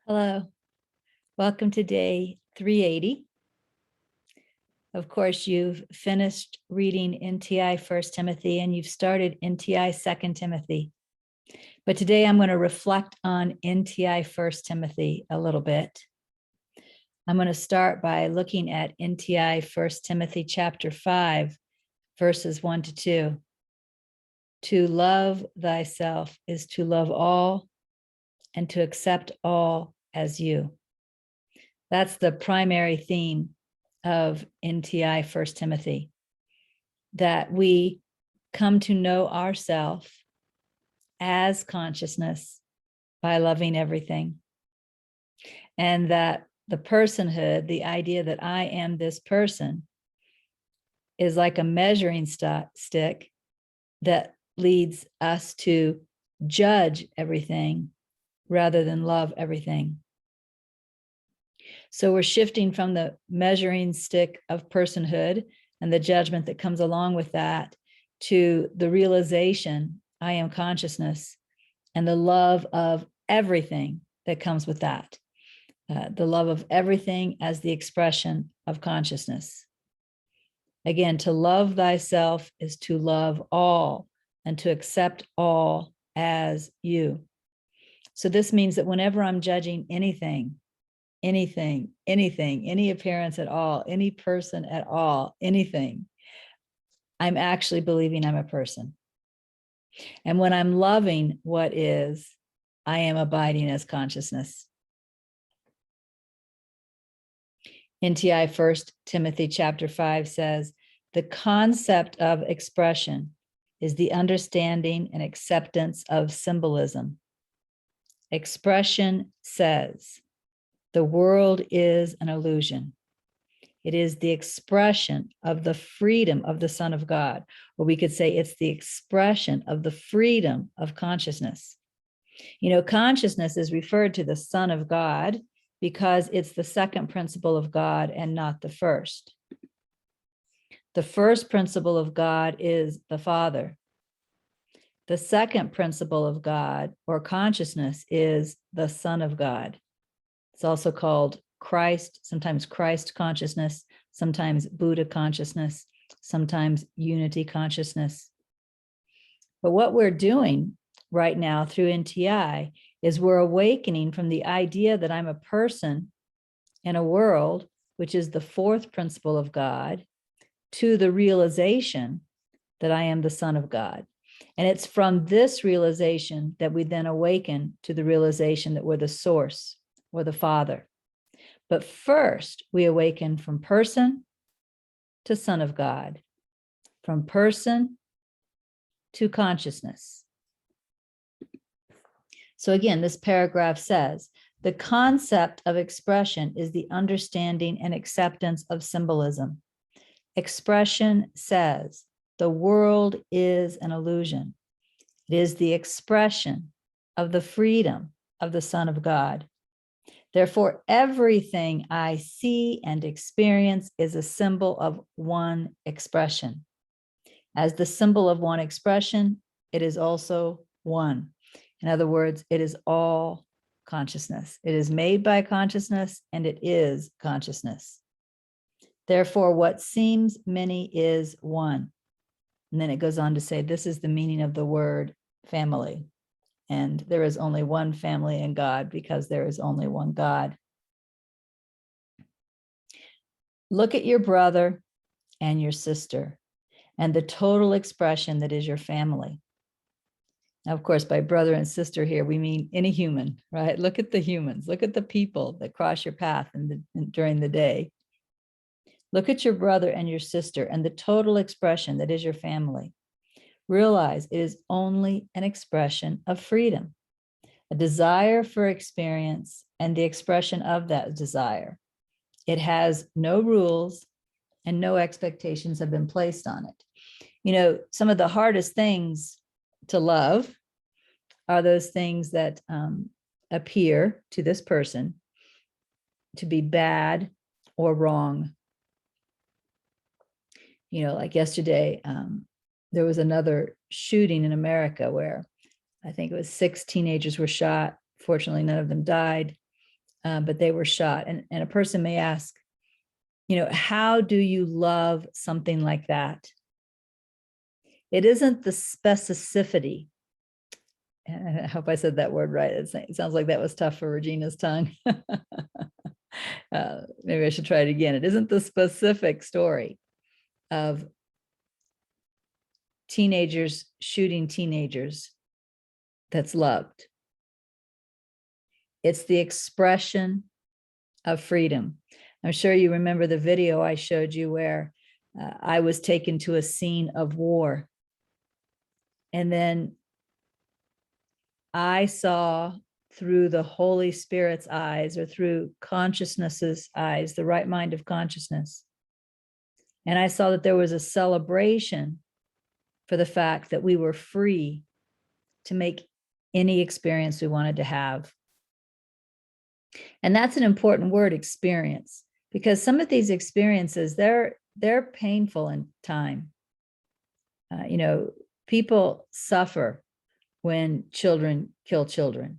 Hello, welcome to day 380. Of course, you've finished reading NTI 1 Timothy and you've started NTI 2 Timothy. But today I'm going to reflect on NTI 1 Timothy a little bit. I'm going to start by looking at NTI 1 Timothy chapter 5, verses 1 to 2. To love thyself is to love all and to accept all as you. That's the primary theme of NTI 1 Timothy, that we come to know ourselves as consciousness by loving everything. And that the personhood, the idea that I am this person, is like a measuring stick that leads us to judge everything rather than love everything. So we're shifting from the measuring stick of personhood and the judgment that comes along with that to the realization, I am consciousness, and the love of everything that comes with that. The love of everything as the expression of consciousness. Again, to love thyself is to love all and to accept all as you. So this means that whenever I'm judging anything, any appearance at all, any person at all, anything, I'm actually believing I'm a person. And when I'm loving what is, I am abiding as consciousness. NTI 1 Timothy chapter 5 says, the concept of expression is the understanding and acceptance of symbolism. Expression says, the world is an illusion. It is the expression of the freedom of the Son of God, or we could say it's the expression of the freedom of consciousness. You know, consciousness is referred to the Son of God because it's the second principle of God and not the first. The first principle of God is the Father. The second principle of God or consciousness is the Son of God. It's also called Christ, sometimes Christ consciousness, sometimes Buddha consciousness, sometimes unity consciousness. But what we're doing right now through NTI is we're awakening from the idea that I'm a person in a world, which is the fourth principle of God, to the realization that I am the Son of God. And it's from this realization that we then awaken to the realization that we're the source or the Father. But first, we awaken from person to Son of God, from person to consciousness. So again, this paragraph says, the concept of expression is the understanding and acceptance of symbolism. Expression says, the world is an illusion. It is the expression of the freedom of the Son of God. Therefore, everything I see and experience is a symbol of one expression. As the symbol of one expression, it is also one. In other words, it is all consciousness. It is made by consciousness and it is consciousness. Therefore, what seems many is one. And then it goes on to say, this is the meaning of the word family. And there is only one family in God because there is only one God. Look at your brother and your sister and the total expression that is your family. Now, of course, by brother and sister here, we mean any human, right? Look at the humans, look at the people that cross your path during the day. Look at your brother and your sister and the total expression that is your family. Realize it is only an expression of freedom, a desire for experience and the expression of that desire. It has no rules and no expectations have been placed on it. You know, some of the hardest things to love are those things that appear to this person to be bad or wrong. You know, like yesterday, there was another shooting in America where I think it was 6 teenagers were shot. Fortunately, none of them died. but they were shot. And a person may ask, how do you love something like that? It isn't the specificity. I hope I said that word right. It sounds like that was tough for Regina's tongue. Maybe I should try it again. It isn't the specific story of teenagers shooting teenagers that's loved. It's the expression of freedom. I'm sure you remember the video I showed you where I was taken to a scene of war. And then I saw through the Holy Spirit's eyes, or through consciousness's eyes, the right mind of consciousness. And I saw that there was a celebration for the fact that we were free to make any experience we wanted to have. And that's an important word, experience, because some of these experiences, they're painful in time. People suffer when children kill children.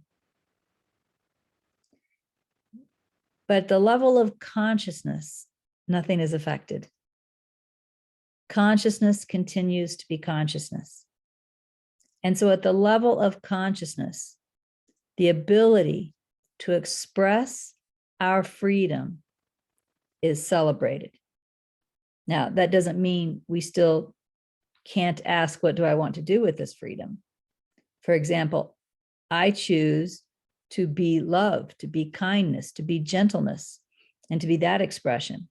But at the level of consciousness, nothing is affected. Consciousness continues to be consciousness. And so at the level of consciousness, the ability to express our freedom is celebrated. Now, that doesn't mean we still can't ask, what do I want to do with this freedom? For example, I choose to be love, to be kindness, to be gentleness, and to be that expression.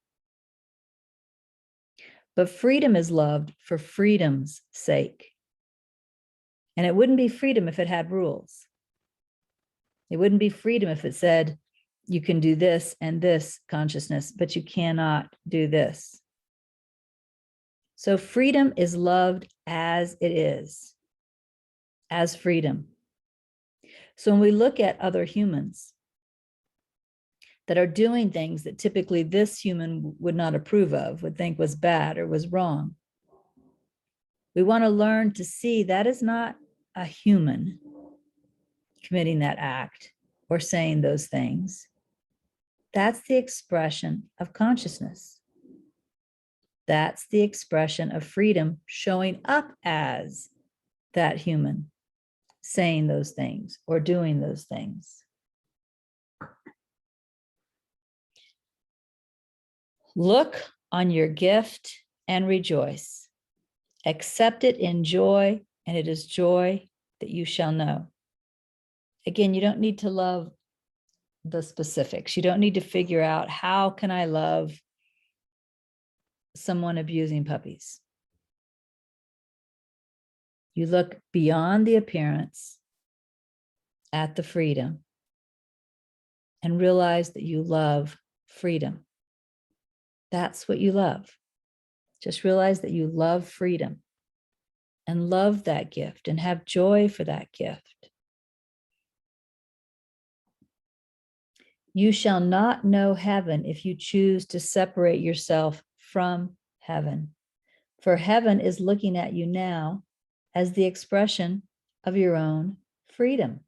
But freedom is loved for freedom's sake. And it wouldn't be freedom if it had rules. It wouldn't be freedom if it said, you can do this and this consciousness, but you cannot do this. So freedom is loved as it is, as freedom. So when we look at other humans that are doing things that typically this human would not approve of, would think was bad or was wrong, we want to learn to see that is not a human committing that act or saying those things. That's the expression of consciousness. That's the expression of freedom showing up as that human saying those things or doing those things. Look on your gift and rejoice. Accept it in joy, and it is joy that you shall know. Again, you don't need to love the specifics. You don't need to figure out, how can I love someone abusing puppies? You look beyond the appearance at the freedom and realize that you love freedom. That's what you love. Just realize that you love freedom and love that gift and have joy for that gift. You shall not know heaven if you choose to separate yourself from heaven, for heaven is looking at you now as the expression of your own freedom.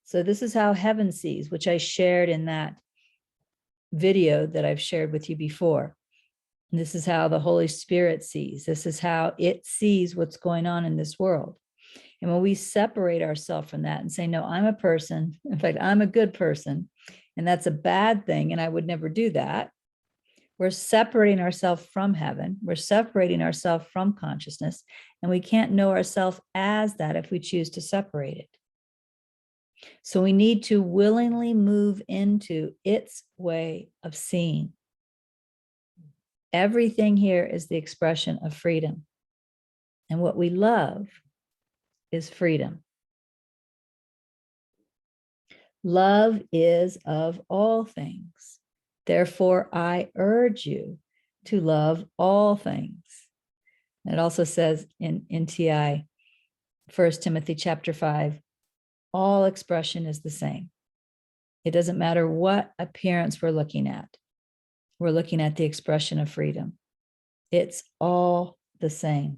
So this is how heaven sees, which I shared in that video that I've shared with you before. And this is how the Holy Spirit sees. This is how it sees what's going on in this world. And when we separate ourselves from that and say, no, I'm a person, in fact, I'm a good person, and that's a bad thing, and I would never do that, we're separating ourselves from heaven. We're separating ourselves from consciousness, and we can't know ourselves as that if we choose to separate it. So we need to willingly move into its way of seeing. Everything here is the expression of freedom. And what we love is freedom. Love is of all things. Therefore, I urge you to love all things. And it also says in NTI, 1 Timothy chapter 5, all expression is the same. It doesn't matter what appearance we're looking at. We're looking at the expression of freedom. It's all the same.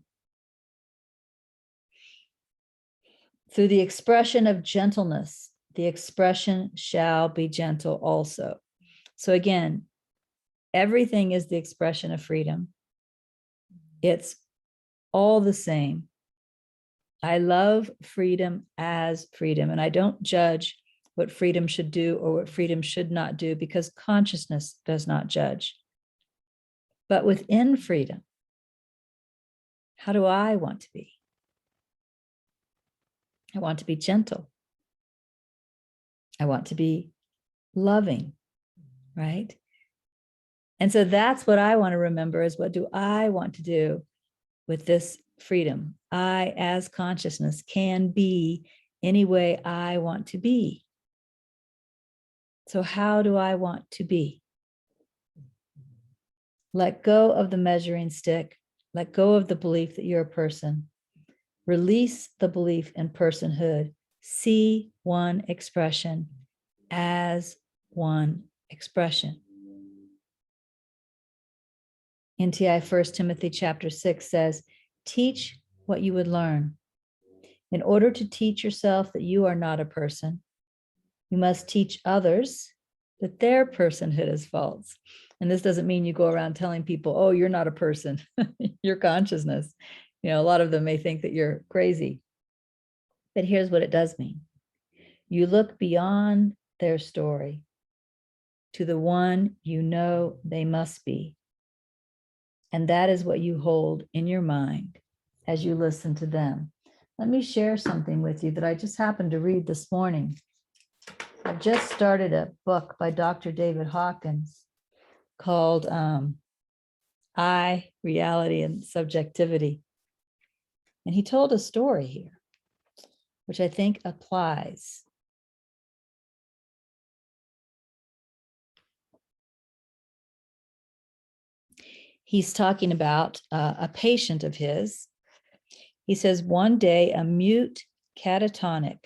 Through the expression of gentleness, the expression shall be gentle also. So again, everything is the expression of freedom. It's all the same. I love freedom as freedom, and I don't judge what freedom should do or what freedom should not do, because consciousness does not judge. But within freedom, how do I want to be? I want to be gentle. I want to be loving, right? And so that's what I want to remember, is what do I want to do with this freedom? I, as consciousness, can be any way I want to be. So how do I want to be? Let go of the measuring stick. Let go of the belief that you're a person. Release the belief in personhood. See one expression as one expression. NTI 1 Timothy chapter 6 says, teach what you would learn. In order to teach yourself that you are not a person, you must teach others that their personhood is false. And this doesn't mean you go around telling people, oh, you're not a person, you're consciousness. A lot of them may think that you're crazy. But here's what it does mean. You look beyond their story to the one you know they must be. And that is what you hold in your mind as you listen to them. Let me share something with you that I just happened to read this morning. I've just started a book by Dr. David Hawkins called I, Reality and Subjectivity. And he told a story here, which I think applies. He's talking about a patient of his. He says, one day a mute catatonic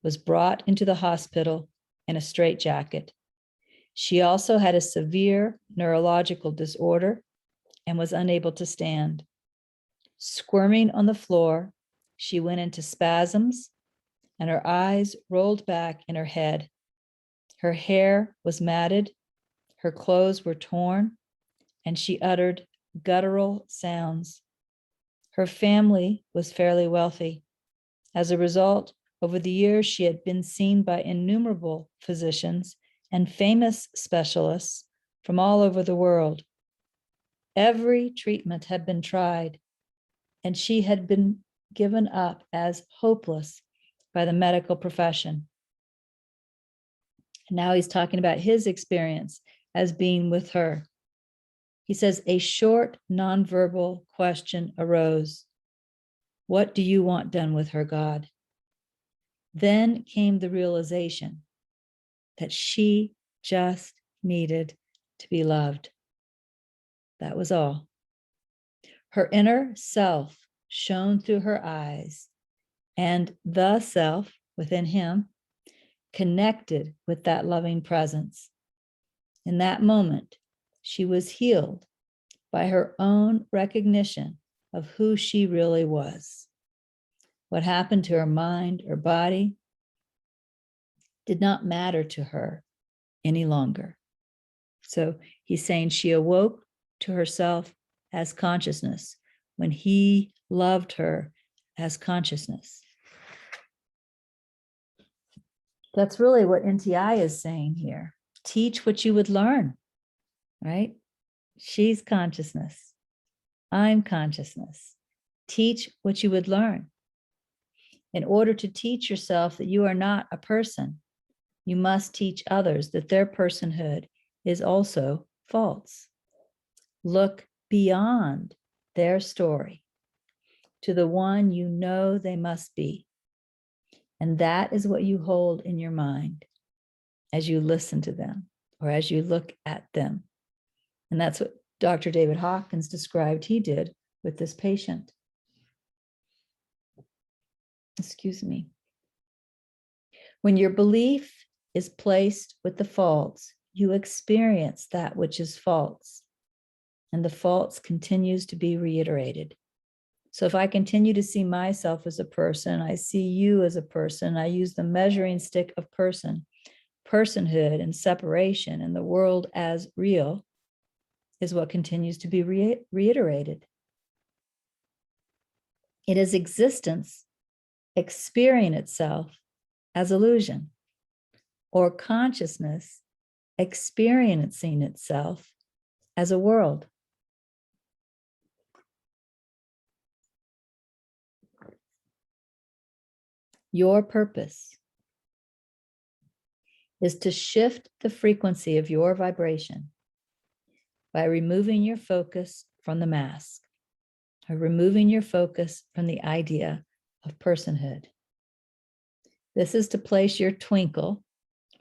was brought into the hospital in a straitjacket. She also had a severe neurological disorder and was unable to stand. Squirming on the floor, she went into spasms and her eyes rolled back in her head. Her hair was matted, her clothes were torn, and she uttered guttural sounds. Her family was fairly wealthy. As a result, over the years, she had been seen by innumerable physicians and famous specialists from all over the world. Every treatment had been tried, and she had been given up as hopeless by the medical profession. And now he's talking about his experience as being with her. He says, a short, nonverbal question arose. What do you want done with her, God? Then came the realization that she just needed to be loved. That was all. Her inner self shone through her eyes, and the self within him connected with that loving presence. In that moment, she was healed by her own recognition of who she really was. What happened to her mind or body did not matter to her any longer. So he's saying she awoke to herself as consciousness when he loved her as consciousness. That's really what NTI is saying here. Teach what you would learn, right? She's consciousness. I'm consciousness. Teach what you would learn. In order to teach yourself that you are not a person, you must teach others that their personhood is also false. Look beyond their story to the one you know they must be. And that is what you hold in your mind as you listen to them or as you look at them. And that's what Dr. David Hawkins described he did with this patient. Excuse me. When your belief is placed with the false, you experience that which is false, and the false continues to be reiterated. So if I continue to see myself as a person, I see you as a person, I use the measuring stick of personhood and separation and the world as real is what continues to be reiterated. It is existence experiencing itself as illusion, or consciousness experiencing itself as a world. Your purpose is to shift the frequency of your vibration by removing your focus from the mask, or removing your focus from the idea of personhood. This is to place your twinkle,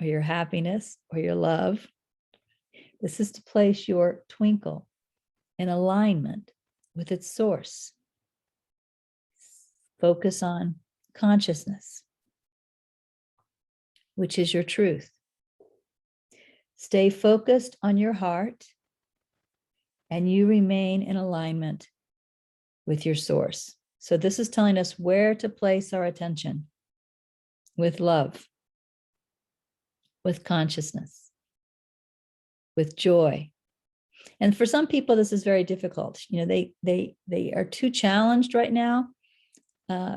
or your happiness, or your love. This is to place your twinkle in alignment with its source. Focus on consciousness, which is your truth. Stay focused on your heart, and you remain in alignment with your source. So this is telling us where to place our attention: with love, with consciousness, with joy. And for some people, this is very difficult. You know, they are too challenged right now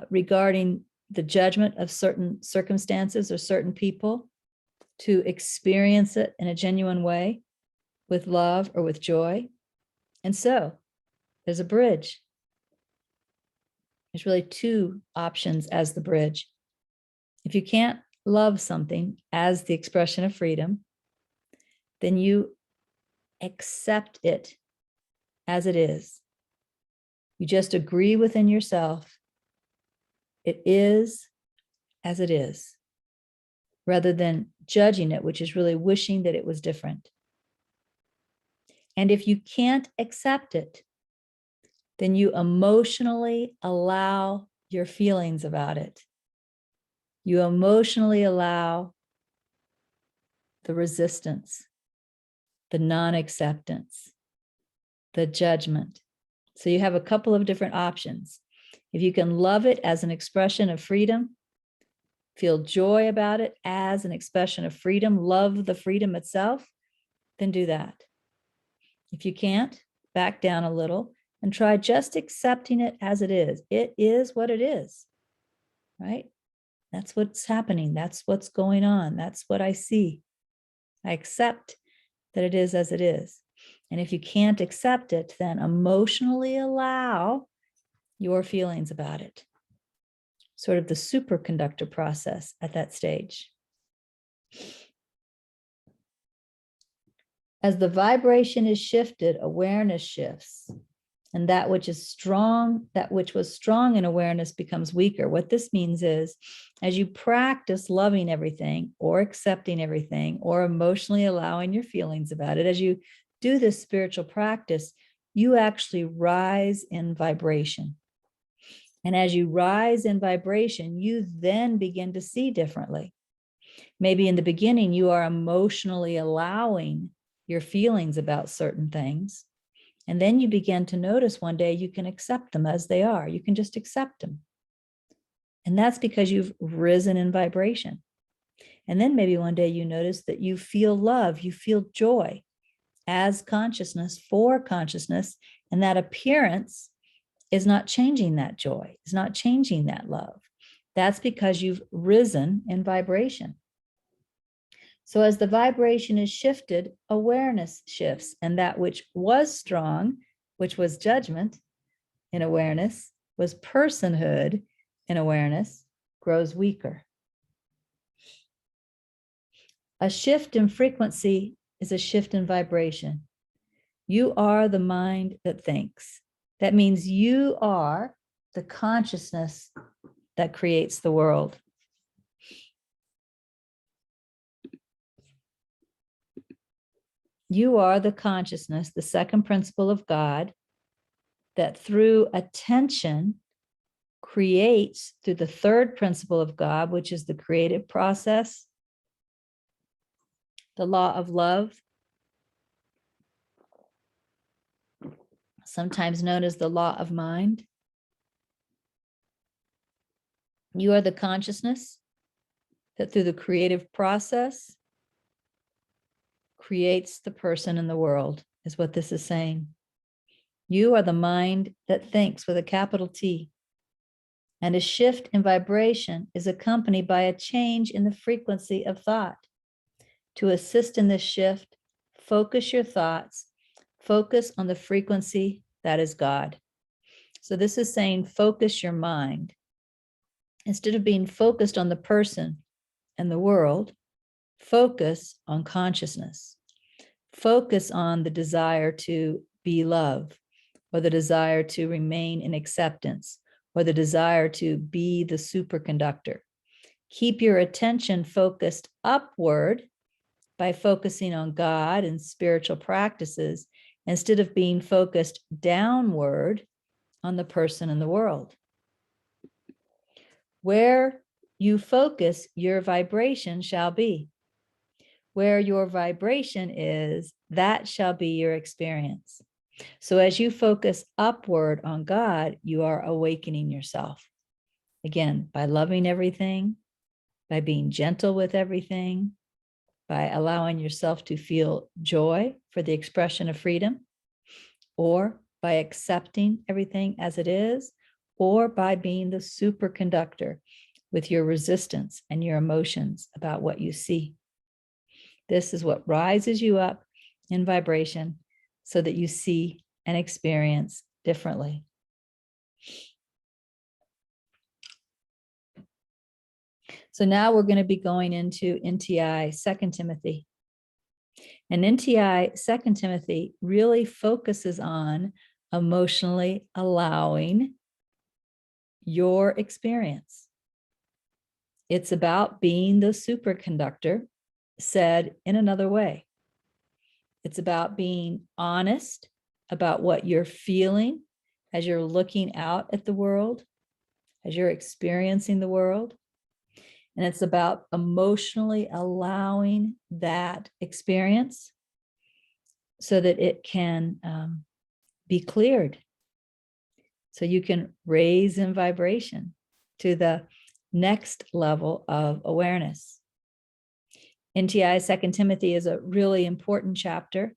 regarding the judgment of certain circumstances or certain people to experience it in a genuine way with love or with joy. And so there's a bridge. There's really two options as the bridge. If you can't love something as the expression of freedom, then you accept it as it is. You just agree within yourself, it is as it is, rather than judging it, which is really wishing that it was different. And if you can't accept it, then you emotionally allow your feelings about it. You emotionally allow the resistance, the non-acceptance, the judgment. So you have a couple of different options. If you can love it as an expression of freedom, feel joy about it as an expression of freedom, love the freedom itself, then do that. If you can't, back down a little and try just accepting it as it is. It is what it is, right? That's what's happening. That's what's going on. That's what I see. I accept that it is as it is. And if you can't accept it, then emotionally allow your feelings about it. Sort of the superconductor process at that stage. As the vibration is shifted, awareness shifts. And that which is strong, that which was strong in awareness becomes weaker. What this means is, as you practice loving everything or accepting everything or emotionally allowing your feelings about it, as you do this spiritual practice, you actually rise in vibration. And as you rise in vibration, you then begin to see differently. Maybe in the beginning, you are emotionally allowing your feelings about certain things. And then you begin to notice one day you can accept them as they are. You can just accept them. And that's because you've risen in vibration. And then maybe one day you notice that you feel love, you feel joy as consciousness for consciousness. And that appearance is not changing that joy, is not changing that love. That's because you've risen in vibration. So as the vibration is shifted, awareness shifts, and that which was strong, which was judgment in awareness, was personhood in awareness, grows weaker. A shift in frequency is a shift in vibration. You are the mind that thinks. That means you are the consciousness that creates the world. You are the consciousness, the second principle of God, that through attention creates through the third principle of God, which is the creative process, the law of love, sometimes known as the law of mind. You are the consciousness that through the creative process creates the person in the world, is what this is saying. You are the mind that thinks with a capital T. And a shift in vibration is accompanied by a change in the frequency of thought. To assist in this shift, focus your thoughts, focus on the frequency that is God. So this is saying focus your mind. Instead of being focused on the person and the world, focus on consciousness. Focus on the desire to be love, or the desire to remain in acceptance, or the desire to be the superconductor. Keep your attention focused upward by focusing on God and spiritual practices instead of being focused downward on the person and the world. Where you focus, your vibration shall be. Where your vibration is, that shall be your experience. So as you focus upward on God, you are awakening yourself. Again, by loving everything, by being gentle with everything, by allowing yourself to feel joy for the expression of freedom, or by accepting everything as it is, or by being the superconductor with your resistance and your emotions about what you see. This is what rises you up in vibration so that you see and experience differently. So now we're going to be going into NTI 2 Timothy. And NTI 2 Timothy really focuses on emotionally allowing your experience. It's about being the superconductor, said in another way. It's about being honest about what you're feeling as you're looking out at the world, as you're experiencing the world. And it's about emotionally allowing that experience so that it can be cleared. So you can raise in vibration to the next level of awareness. NTI 2 Timothy is a really important chapter.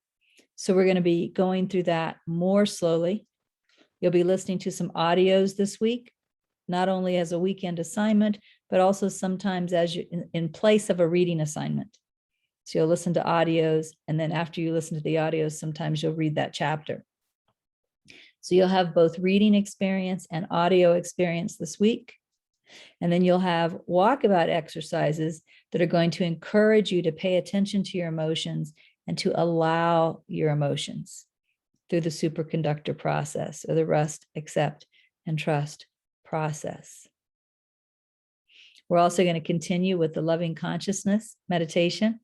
So we're going to be going through that more slowly. You'll be listening to some audios this week, not only as a weekend assignment, but also sometimes as you in place of a reading assignment. So you'll listen to audios, and then after you listen to the audios, sometimes you'll read that chapter. So you'll have both reading experience and audio experience this week. And then you'll have walkabout exercises that are going to encourage you to pay attention to your emotions and to allow your emotions through the superconductor process, or the rest, accept, and trust process. We're also going to continue with the loving consciousness meditation.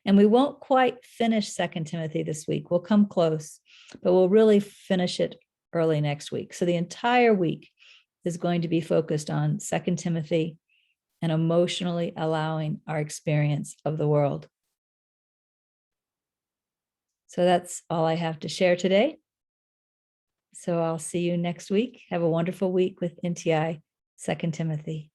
And we won't quite finish 2 Timothy this week. We'll come close, but we'll really finish it early next week. So the entire week is going to be focused on 2 Timothy and emotionally allowing our experience of the world. So that's all I have to share today. So I'll see you next week. Have a wonderful week with NTI 2 Timothy.